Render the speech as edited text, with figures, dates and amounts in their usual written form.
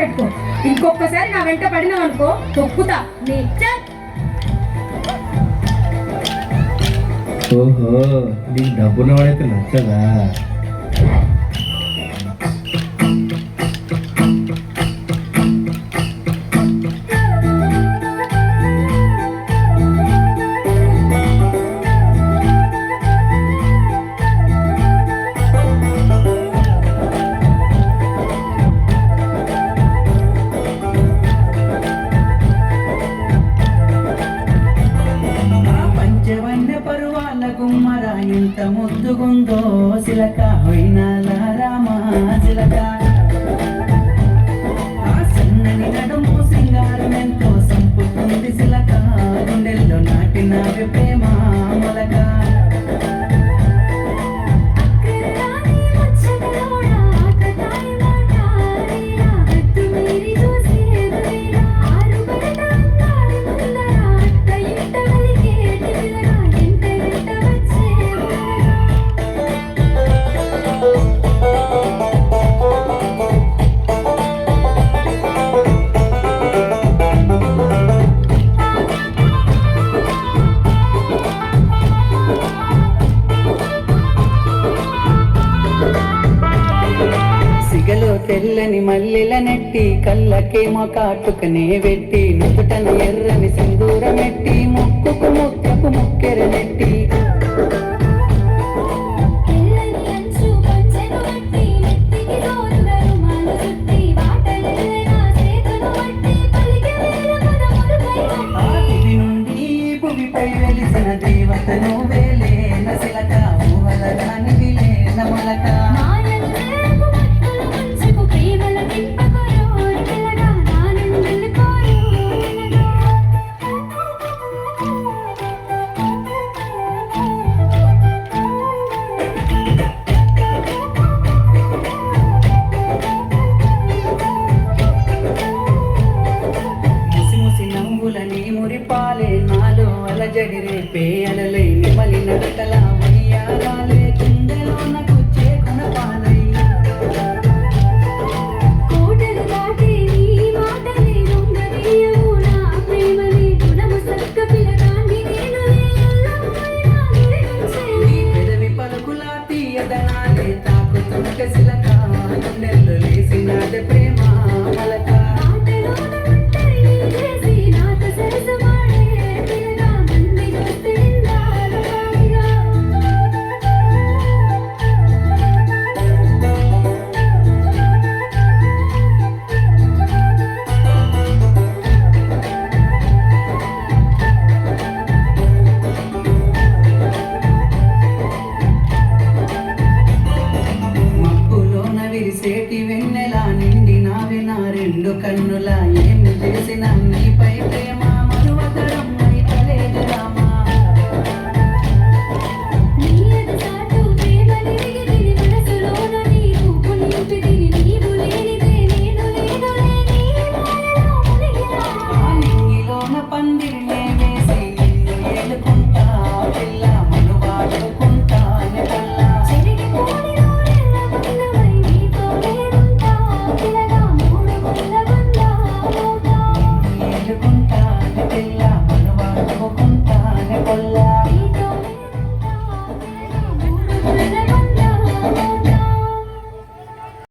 పెట్టుకో. ఇంకొకసారి నా వెంట పడినావు అనుకో తొక్కుతా నీ. ఓహో, నీకు డబ్బున్న వాడైతే నచ్చదా? ఇంత ముద్దుగుందో సిలక హొయినాల రామా సిలక ఆ సన్నని నడుము సింగారం ఎంతో సంపుతుంది సిలక గుండెల్లో నాటిన ప్రేమ మొలక తెల్లని మల్లెల నెట్టి కళ్ళకేమో కాటుకనే వెట్టి నుదుటన ఎర్రని సింధూరమెట్టి ముక్కుకు ముక్కకు ముక్కెర నెట్టి నుండి భూమిపై వెలిసిన దేవతను వేలే నసిలక ఊహలగాని విలే నమలక జడి రేపే అలలై నిమలి నడకల వయ్యాలే కుండెలోన గుచ్చే కొనపాలై కోటలు దాటి నీ మాటలే దొంగదీయవు నా ప్రేమలే గుణము సక్క పిలగాండి నేను నీ పెదవి పలుకులా తీయదనాలే తాకుతుంటే సిలక గుండెల్లో లేసినాదే ప్రేమ మలక సేటి వెన్నెలా నిండి నావే నా రెండు కన్నులా ఏమి చేసిన నీపై ప్రేమ